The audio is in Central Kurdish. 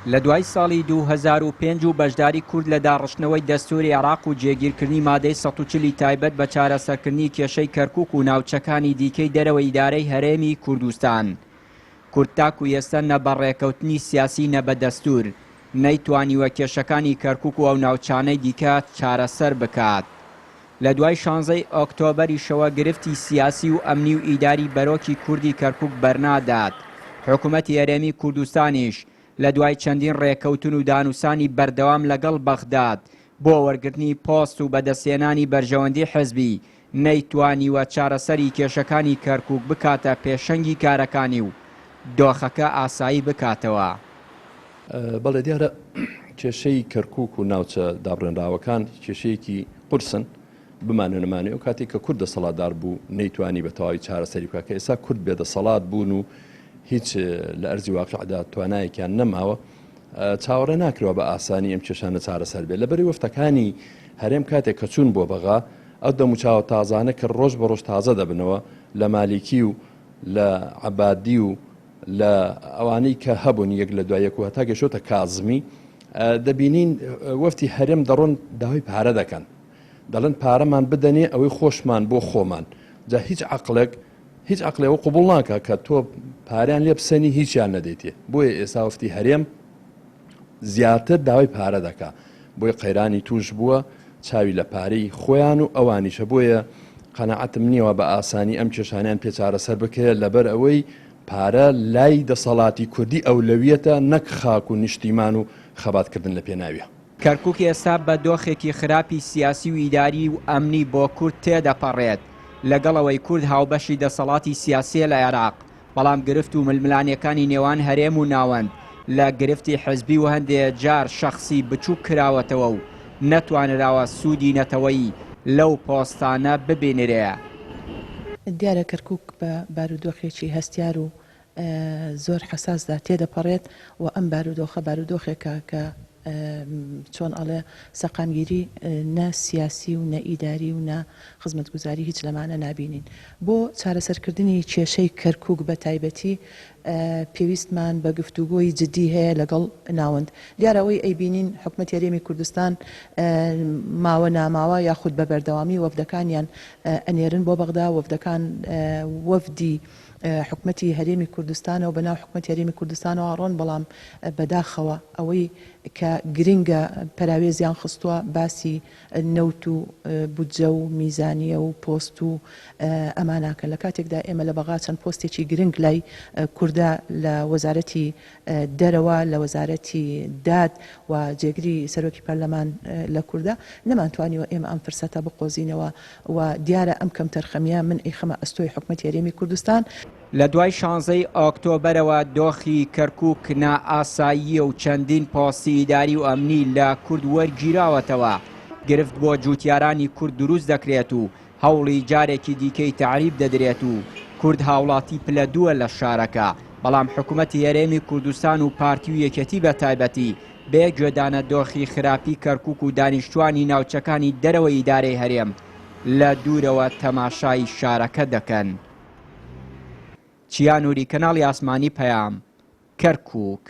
لە دوای ساڵی 2005 و بەشداری کورد لە داڕشتنەوەی دەستوری عێراق و جێگیرکردنی مادەی 140 تایبەت بە چارەسەرکردنی کێشەی کەرکووک و ناوچەکانی دیکەی دەرەوەی ئیدارەی هەرێمی کوردستان. کورد تاکو ئێستا نە بە ڕێکەوتنی سیاسی نە بە دەستور نەیتوانیوە کێشەکانی کەرکووک و ئەو ناوچانەی دیکە چارەسەر بکات. لە دوای 16 ئۆکتۆبەریشەوە گرفتی سیاسی و ئەمنی و ئیداری بەرۆکی کوردی کەرکووک بەرنادات. حکوومەتی هەرێمی کوردستانیش لە دوای چەندین ڕێکەوتن و دانووسانی بەردەوام لەگەڵ بەغداد بۆ وەرگرتنی پۆست و بەدەستێنانی بەرژەوەندی حزبی نەیتوانیوە چارەسەری کێشەکانی کەرکووک بکاتە پێشەنگی کارەکانی و دۆخەکە ئاسایی بکاتەوە. بەڵێ دیارە کێشەی کەرکووک و ناوچە دابڕێنراوەکان کێشەیەکی قورسن بمانە نەمانێ و کاتێک کە کورد دەسەڵاتدار بوو نەیتوانی بە تەواوی چارەسەری بکات کە ئێستا کورد بێدەسەڵات بوون و هیچ لە ئەرزی واقعدا توانایەکیان نەماوە چاوەڕێ ناکرەوە بە ئاسانی ئەم کێشانە چارەسەر بێت لەبەری وەفتەکانی هەرێم کاتێک کە چوون بۆ بەغا ئەو دەموچاوە تازانە کە ڕۆژ بە ڕۆژ تازە دەبنەوە لە مالیکی و لە عەبادی و لە ئەوانەی کە هەبوون یەک لە دوایەک و هەتا گەشۆتە کازمی دەبینین وەفتی هەرێم دەڕۆن داوای پارە دەکەن دەڵێن پارەمان بدەنێ ئەوەی خۆشمان بۆ خۆمان جا هیچ عەقلێەوە قوبوڵ ناکە کە تۆ پاریان لێ بسەنی هیچیان نەدەیتێ بۆیە ئێستا وەفتی هەرێم زیاتر داوای پارە دەکا بۆی قەیرانی توش بووە چاوی لە پارەی خۆیان و ئەوانیشە بۆیە قەناعەتم نییەوە بە ئاسانی ئەم کێشانیان پێ چارەسەر بکرێت لەبەر ئەوەی پارە لای دەسەڵاتی کوردی ئەولەویەتە نەک خاک و نیشتیمان و خەباتکردن لە پێناویە. کەرکووک ئێستا بە دۆخێکی خراپی سیاسی و ئیداری و ئەمنی بۆ کورد تێدەپەڕێت لەگەڵەوەی کورد هاوبەشی دەسەڵاتی سیاسیە لە عێراق بەڵام گرفت و ململانیەکانی نێوان هەرێم و ناوەند لە گرفتی حزبی و هەندێک جار شەخصی بچووک کراوەتەوە و نەتوانراوە سوودی نەتەوەیی لەو پۆستانە ببینرێ. دیارە کەرکووک بە بارودۆخێکی هەستیار و زۆر حەساسدا تێدەپەڕێت و ئەم بارودۆخێکە کە چۆن ئەڵێ سەقامگیری نە سیاسی و نە ئیداری و نە خزمەتگوزاری هیچ لەمانە نابینین. بۆ چارەسەرکردنی کێشەی کەرکووک بە تایبەتی پێویستمان بە گفتوگۆی جدی هەیە لەگەڵ ناوەند. دیارەوەی ئەیبینین حکوومەتی هەرێمی کوردستان ماوە ناماوە یاخود بە بەردەوامی وەفدەکانیان ئەنێرن بۆ بەغدا وەفدەکان وەفدی حکوومەتی هەرێمی کوردستانەوە بەناو حکوومەتی هەرێمی کوردستانەوە ڕۆن بەڵام بەداخەوە ئەوەی کە گرنگە پەراوێزیان خستووە باسی نەوت و بودجە و میزانیە و پۆست و ئەماناکە لە کاتێکدا ئێمە لە بەغا چەند پۆستێکی گرنگ لای کووردا لە وەزارەتی دەرەوە لە وەزارەتی داد و جێگری سەرۆکی پەرلەمان لە کووردا نەمانتوانیوە ئێمە ئەم فرسەتە بقۆزینەوە و دیارە ئەم کەم تەرخەمیە من ئیخەمە ئەستۆی حکوومەتی هەرێمی کوردستان. لە دوای 16 ئۆکتۆبەرەوە دۆخی کەرکووک نائاساییە و چەندین پۆستی ئیداری و ئەمنی لە کورد وەرگیراوەتەوە گرفت بۆ جوتیارانی کورد دروست دەکرێت و هەوڵی جارێکی دیکەی تعریب دەدرێت و کورد هاوڵاتی پلە دووە لە شارەکە بەڵام حکوومەتی هەرێمی کوردستان و پارتی و یەکەتی بە تایبەتی بێ گوێدانە دۆخی خراپی کەرکووک و دانیشتوانی ناوچەکانی دەرەوەی ئیدارەی هەرێم لە دوورەوە تەماشای شارەکە دەکەن. چیانوری کەناڵی ئاسمانی پەیام کەرکووک.